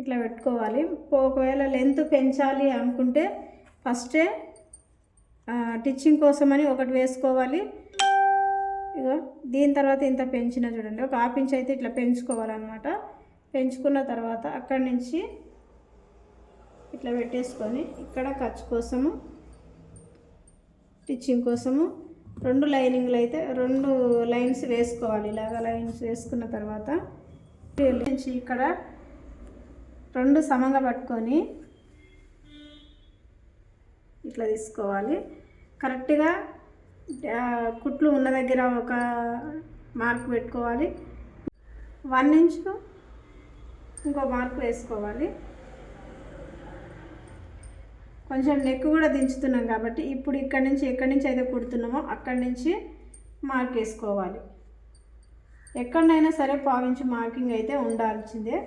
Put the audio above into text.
ఇట్లా పెట్టుకోవాలి. ఒకవేళ లెంత్ పెంచాలి అనుకుంటే ఫస్టే టిచ్చింగ్ కోసమని ఒకటి వేసుకోవాలి. ఇగో దీని తర్వాత ఇంత పెంచిన చూడండి, ఒక ½ ఇంచ్ అయితే ఇట్లా పెంచుకోవాలన్నమాట. పెంచుకున్న తర్వాత అక్కడి నుంచి ఇట్లా పెట్టేసుకొని ఇక్కడ ఖర్చు కోసము టిచ్చింగ్ కోసము 2 లైనింగ్లు అయితే 2 లైన్స్ వేసుకోవాలి. ఇలాగా లైన్స్ వేసుకున్న తర్వాత నుంచి ఇక్కడ 2 సమంగా పట్టుకొని ఇట్లా తీసుకోవాలి. కరెక్ట్గా కుట్లు ఉన్న దగ్గర ఒక మార్క్ పెట్టుకోవాలి. 1 ఇంచ్ ఇంకో మార్క్ వేసుకోవాలి. కొంచెం నెక్ కూడా దించుతున్నాం కాబట్టి ఇప్పుడు ఎక్కడి నుంచి అయితే కుడుతున్నామో అక్కడి నుంచి మార్క్ వేసుకోవాలి. ఎక్కడైనా సరే 1/4 ఇంచ్ మార్కింగ్ అయితే ఉండాల్సిందే.